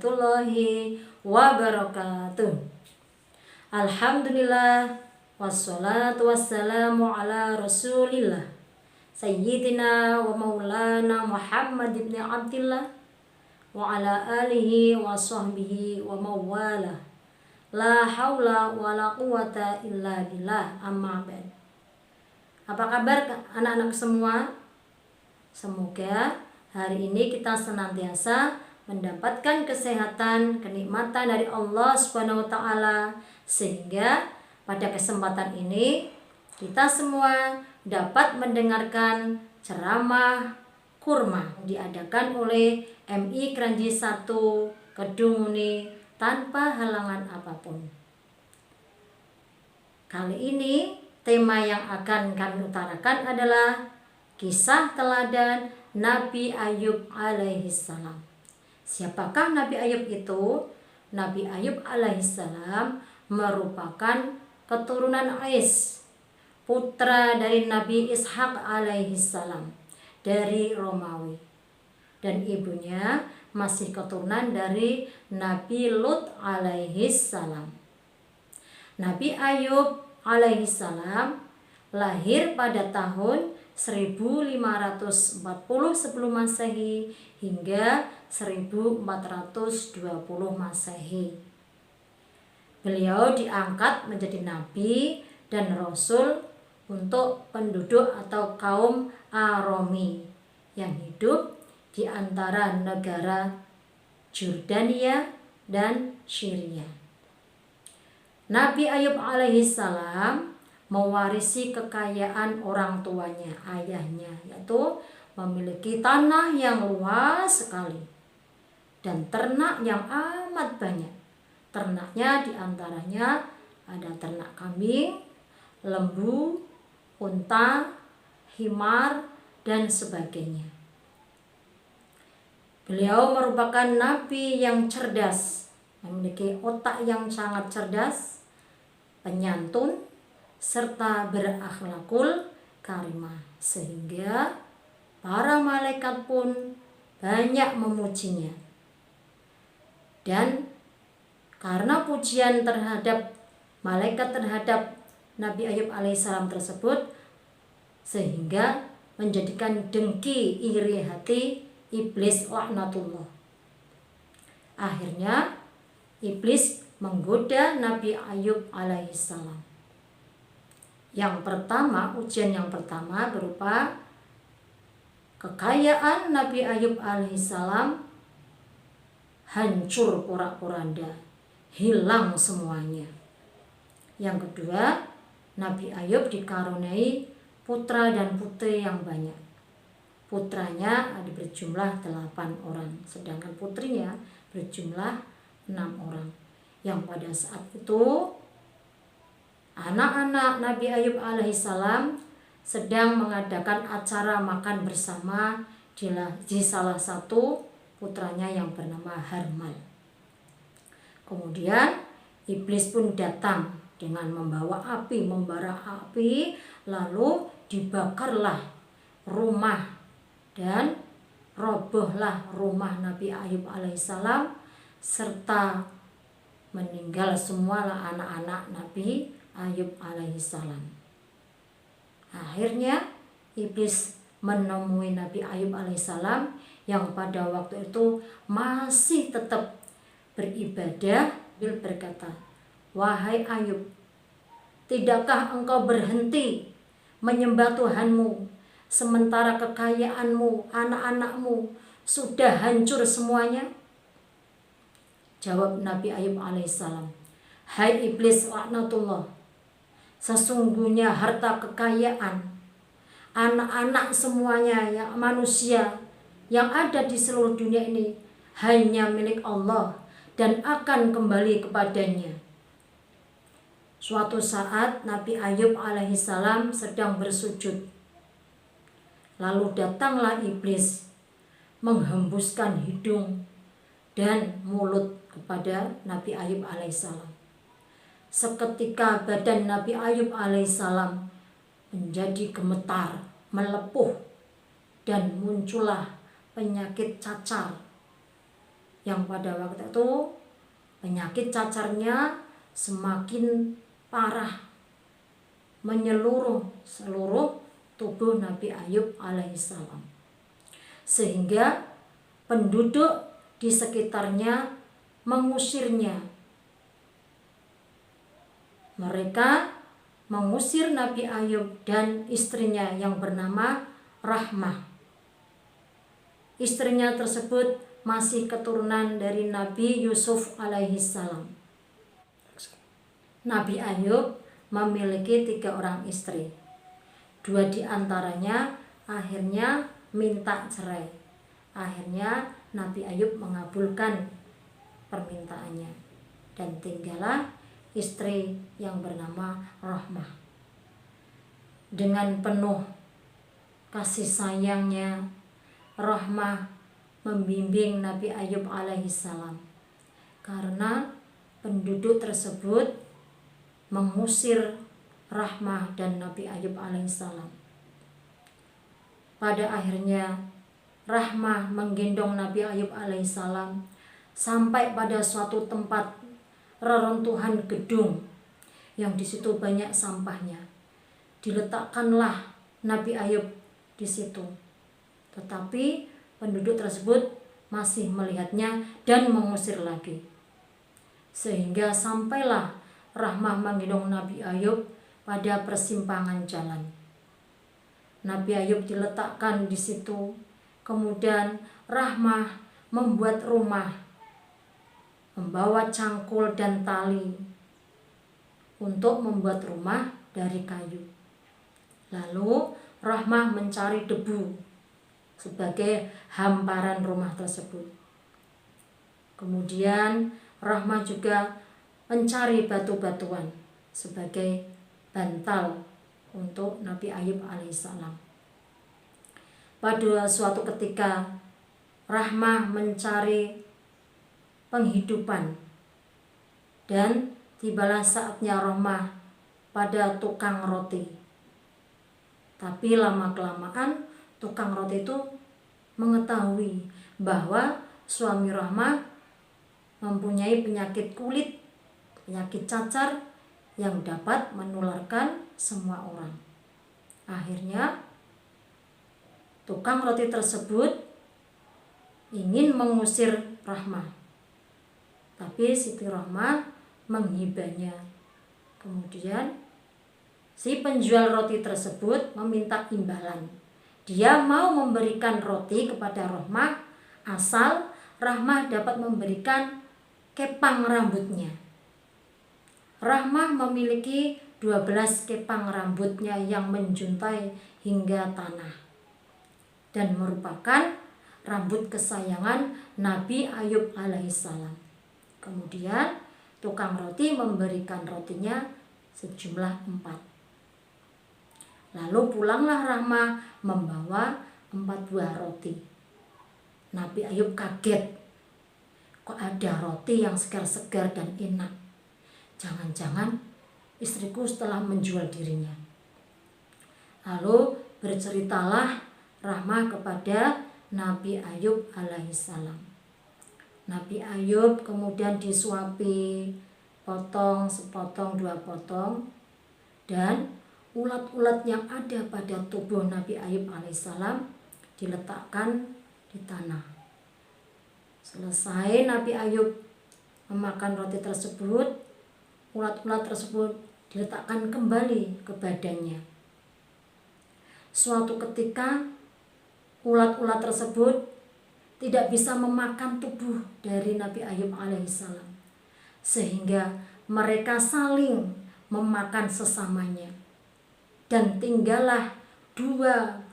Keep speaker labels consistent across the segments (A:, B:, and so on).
A: warahmatullahi wabarakatuh. Alhamdulillah wassalatu wassalamu ala rasulillah Sayyidina wa maulana Muhammad ibn Abdillah wa ala alihi wa sahbihi wa mawalah. La haula wa la quwata illa billah, amma ba'd. Apa kabar anak-anak semua? Semoga hari ini kita senantiasa mendapatkan kesehatan, kenikmatan dari Allah Subhanahu wa taala, sehingga pada kesempatan ini kita semua dapat mendengarkan ceramah kurma diadakan oleh MI Kranji 1 Kedunguni tanpa halangan apapun. Kali ini tema yang akan kami utarakan adalah kisah teladan Nabi Ayub alaihissalam. Siapakah Nabi Ayub itu? Nabi Ayub alaihissalam merupakan keturunan Ais, putra dari Nabi Ishak alaihissalam dari Romawi, dan ibunya masih keturunan dari Nabi Lut alaihissalam. Nabi Ayub alaihissalam lahir pada tahun 1540 sebelum Masehi hingga 1420 Masehi. Beliau diangkat menjadi nabi dan rasul untuk penduduk atau kaum Aromi yang hidup di antara negara Jordania dan Syria. Nabi Ayub alaihissalam mewarisi kekayaan orang tuanya, ayahnya, yaitu memiliki tanah yang luas sekali dan ternak yang amat banyak. Ternaknya diantaranya ada ternak kambing, lembu, unta, himar, dan sebagainya. Beliau merupakan nabi yang cerdas, memiliki otak yang sangat cerdas, penyantun, serta berakhlakul karimah, sehingga para malaikat pun banyak memujinya. Dan karena pujian terhadap malaikat terhadap Nabi Ayub alaihissalam tersebut, sehingga menjadikan dengki iri hati iblis laknatullah. Akhirnya iblis menggoda Nabi Ayub alaihissalam. Yang pertama, ujian yang pertama berupa kekayaan Nabi Ayub alaihissalam hancur porak-poranda, hilang semuanya. Yang kedua, Nabi Ayub dikaruniai putra dan putri yang banyak. Putranya ada berjumlah 8 orang, sedangkan putrinya berjumlah 6 orang. Yang pada saat itu anak-anak Nabi Ayub alaihissalam sedang mengadakan acara makan bersama di salah satu putranya yang bernama Harmal. Kemudian iblis pun datang dengan membawa api, membara api, lalu dibakarlah rumah dan robohlah rumah Nabi Ayub alaihissalam, serta meninggal semualah anak-anak Nabi Ayub alaihissalam. Akhirnya iblis menemui Nabi Ayub alaihissalam yang pada waktu itu masih tetap beribadah. Dia berkata, "Wahai Ayub, tidakkah engkau berhenti menyembah Tuhanmu sementara kekayaanmu, anak-anakmu sudah hancur semuanya?" Jawab Nabi Ayub alaihissalam, "Hai iblis laknatullah, sesungguhnya harta kekayaan, anak-anak semuanya yang manusia yang ada di seluruh dunia ini hanya milik Allah dan akan kembali kepadanya." Suatu saat Nabi Ayub alaihissalam sedang bersujud. Lalu datanglah iblis menghembuskan hidung dan mulut kepada Nabi Ayub alaihissalam. Seketika badan Nabi Ayub alaihissalam menjadi gemetar, melepuh, dan muncullah penyakit cacar yang pada waktu itu penyakit cacarnya semakin parah, menyeluruh seluruh tubuh Nabi Ayub alaihissalam, sehingga penduduk di sekitarnya mengusirnya. Mereka mengusir Nabi Ayub dan istrinya yang bernama Rahmah. Istrinya tersebut masih keturunan dari Nabi Yusuf alaihissalam. Nabi Ayub memiliki 3 orang istri. 2 di antaranya akhirnya minta cerai. Akhirnya Nabi Ayub mengabulkan permintaannya dan tinggallah istri yang bernama Rahmah. Dengan penuh kasih sayangnya, Rahmah membimbing Nabi Ayub alaihissalam karena penduduk tersebut mengusir Rahmah dan Nabi Ayub alaihissalam. Pada akhirnya Rahmah menggendong Nabi Ayub alaihissalam sampai pada suatu tempat reruntuhan gedung yang di situ banyak sampahnya. Diletakkanlah Nabi Ayub di situ. Tetapi penduduk tersebut masih melihatnya dan mengusir lagi. Sehingga sampailah Rahmah menggendong Nabi Ayub pada persimpangan jalan. Nabi Ayub diletakkan di situ. Kemudian Rahmah membuat rumah, membawa cangkul dan tali untuk membuat rumah dari kayu. Lalu Rahmah mencari debu sebagai hamparan rumah tersebut. Kemudian Rahmah juga mencari batu-batuan sebagai bantal untuk Nabi Ayub alaihissalam. Pada suatu ketika Rahmah mencari penghidupan dan tibalah saatnya Rahmah pada tukang roti. Tapi lama-kelamaan tukang roti itu mengetahui bahwa suami Rahmah mempunyai penyakit kulit, penyakit cacar yang dapat menularkan semua orang. Akhirnya tukang roti tersebut ingin mengusir Rahmah, tapi Siti Rahmah menghibahnya. Kemudian si penjual roti tersebut meminta imbalan. Dia mau memberikan roti kepada Rahmah asal Rahmah dapat memberikan kepang rambutnya. Rahmah memiliki 12 kepang rambutnya yang menjuntai hingga tanah dan merupakan rambut kesayangan Nabi Ayub alaihissalam. Kemudian tukang roti memberikan rotinya sejumlah 4. Lalu pulanglah Rahmah membawa 4 buah roti. Nabi Ayub kaget, kok ada roti yang segar-segar dan enak. Jangan-jangan istriku setelah menjual dirinya. Lalu berceritalah Rahmah kepada Nabi Ayub alaihissalam. Nabi Ayub kemudian disuapi, potong sepotong 2 potong, dan ulat-ulat yang ada pada tubuh Nabi Ayub alaihissalam diletakkan di tanah. Selesai Nabi Ayub memakan roti tersebut, ulat-ulat tersebut diletakkan kembali ke badannya. Suatu ketika ulat-ulat tersebut tidak bisa memakan tubuh dari Nabi Ayub alaihissalam, sehingga mereka saling memakan sesamanya, dan tinggallah 2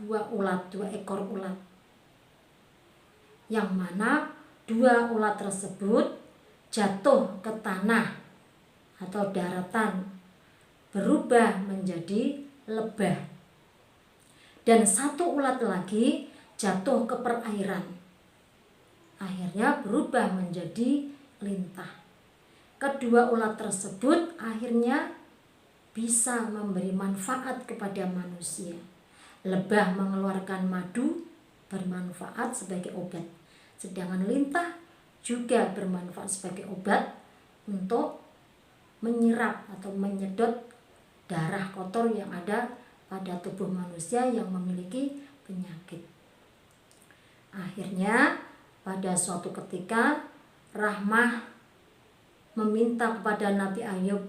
A: ekor ulat, yang mana 2 ulat tersebut jatuh ke tanah atau daratan, berubah menjadi lebah, dan 1 ulat lagi jatuh ke perairan, akhirnya berubah menjadi lintah. Kedua ulat tersebut akhirnya bisa memberi manfaat kepada manusia. Lebah mengeluarkan madu, bermanfaat sebagai obat, sedangkan lintah juga bermanfaat sebagai obat untuk menyerap atau menyedot darah kotor yang ada pada tubuh manusia yang memiliki penyakit. Akhirnya pada suatu ketika Rahmah meminta kepada Nabi Ayub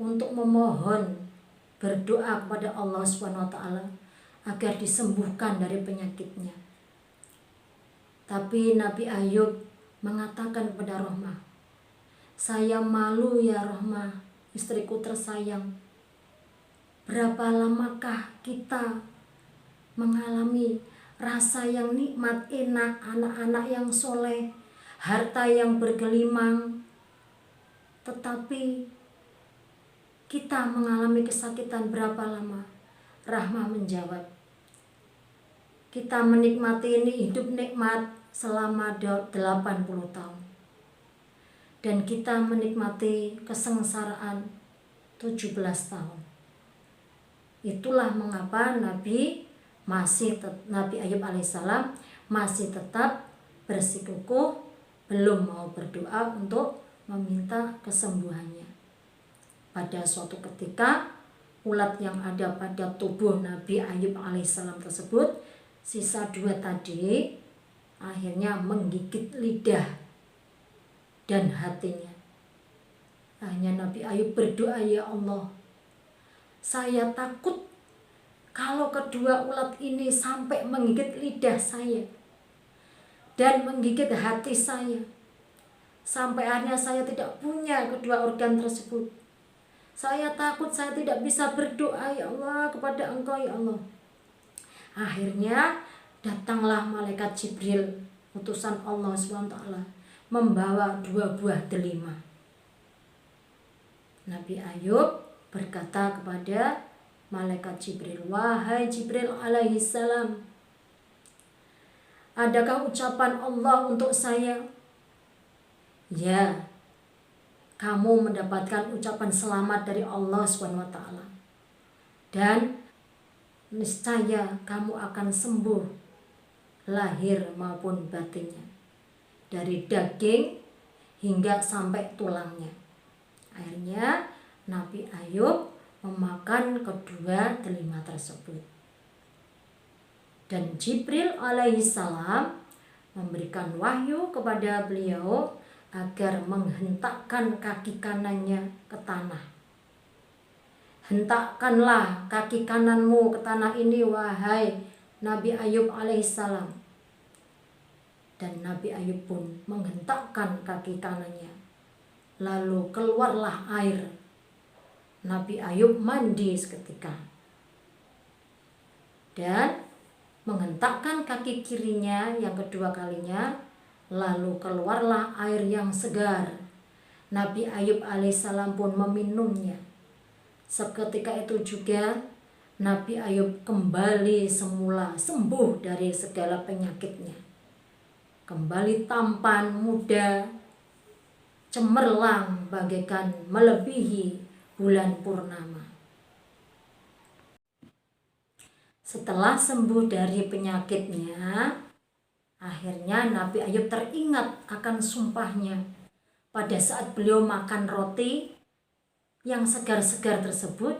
A: untuk memohon, berdoa kepada Allah SWT agar disembuhkan dari penyakitnya. Tapi Nabi Ayub mengatakan kepada Rahmah, "Saya malu ya Rahmah, istriku tersayang. Berapa lamakah kita mengalami rasa yang nikmat, enak, anak-anak yang soleh, harta yang bergelimang, tetapi kita mengalami kesakitan berapa lama?" Rahmah menjawab, "Kita menikmati ini hidup nikmat selama 80 tahun. Dan kita menikmati kesengsaraan 17 tahun. Itulah mengapa Nabi Ayub alaihissalam masih tetap bersikukuh, belum mau berdoa untuk meminta kesembuhannya. Pada suatu ketika, ulat yang ada pada tubuh Nabi Ayub alaihissalam tersebut, sisa 2 tadi, akhirnya menggigit lidah dan hatinya. Akhirnya Nabi Ayub berdoa, "Ya Allah, saya takut kalau kedua ulat ini sampai menggigit lidah saya dan menggigit hati saya, sampai akhirnya saya tidak punya kedua organ tersebut. Saya takut saya tidak bisa berdoa, ya Allah, kepada Engkau, ya Allah." Akhirnya datanglah malaikat Jibril, utusan Allah SWT, membawa 2 buah delima. Nabi Ayub berkata kepada malaikat Jibril, "Wahai Jibril alaihissalam, adakah ucapan Allah untuk saya?" "Ya, kamu mendapatkan ucapan selamat dari Allah SWT, dan niscaya kamu akan sembuh lahir maupun batinnya, dari daging hingga sampai tulangnya." Akhirnya Nabi Ayub memakan kedua delima tersebut. Dan Jibril alaihissalam memberikan wahyu kepada beliau agar menghentakkan kaki kanannya ke tanah. "Hentakkanlah kaki kananmu ke tanah ini, wahai Nabi Ayub alaihissalam." Dan Nabi Ayub pun menghentakkan kaki kanannya. Lalu keluarlah air. Nabi Ayub mandi seketika dan menghentakkan kaki kirinya yang kedua kalinya. Lalu keluarlah air yang segar. Nabi Ayub alaihissalam pun meminumnya. Seketika itu juga Nabi Ayub kembali semula, sembuh dari segala penyakitnya. Kembali tampan, muda, cemerlang bagaikan melebihi bulan purnama. Setelah sembuh dari penyakitnya, akhirnya Nabi Ayub teringat akan sumpahnya pada saat beliau makan roti yang segar-segar tersebut.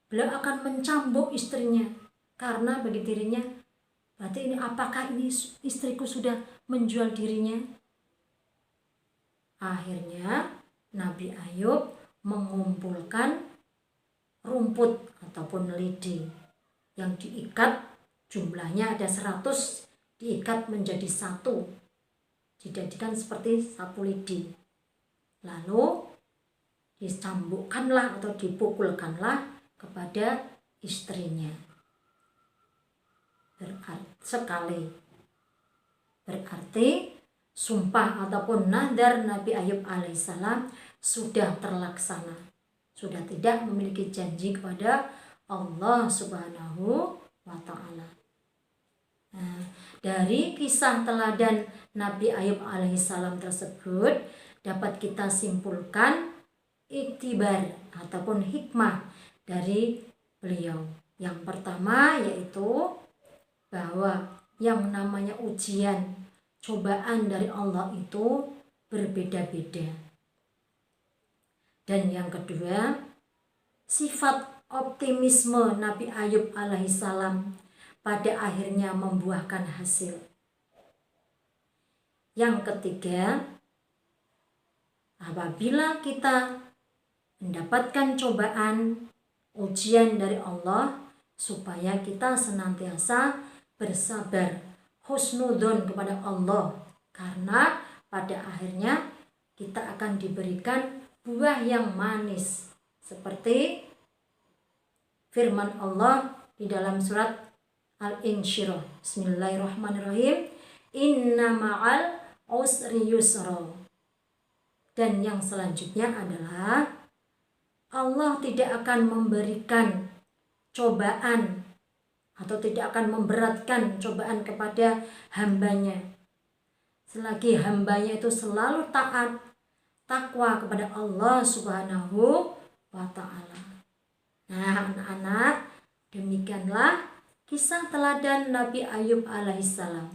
A: Beliau akan mencambuk istrinya, karena bagi dirinya, berarti ini apakah ini istriku sudah menjual dirinya? Akhirnya Nabi Ayub mengumpulkan rumput ataupun lidi yang diikat, jumlahnya ada 100, diikat menjadi 1, dijadikan seperti sapu lidi. Lalu dicambukkanlah atau dipukulkanlah kepada istrinya berarti sumpah ataupun nadar Nabi Ayub alaihissalam sudah terlaksana, sudah tidak memiliki janji kepada Allah Subhanahu wa Ta'ala. Nah, dari kisah teladan Nabi Ayub alaihissalam tersebut dapat kita simpulkan iktibar ataupun hikmah dari beliau. Yang pertama yaitu bahwa yang namanya ujian cobaan dari Allah itu berbeda-beda. Dan yang kedua, sifat optimisme Nabi Ayub alaihissalam pada akhirnya membuahkan hasil. Yang ketiga, apabila kita mendapatkan cobaan, ujian dari Allah, supaya kita senantiasa bersabar, husnudzon kepada Allah, karena pada akhirnya kita akan diberikan buah yang manis, seperti firman Allah di dalam surat Al-Insyirah. Bismillahirrahmanirrahim. Inna ma'al usri yusra. Dan yang selanjutnya adalah Allah tidak akan memberikan cobaan atau tidak akan memberatkan cobaan kepada hambanya selagi hambanya itu selalu taat, takwa kepada Allah Subhanahu wa ta'ala. Nah, anak-anak, demikianlah kisah teladan Nabi Ayub alaihissalam.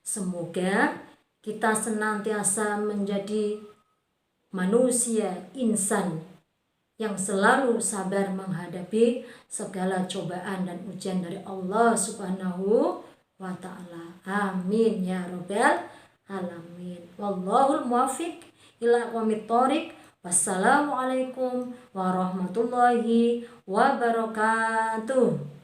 A: Semoga kita senantiasa menjadi manusia, insan yang selalu sabar menghadapi segala cobaan dan ujian dari Allah Subhanahu wa ta'ala. Amin ya rabbal alamin. Wallahul muwaffiq ila aqwamit thoriq. Wassalamualaikum warahmatullahi wabarakatuh.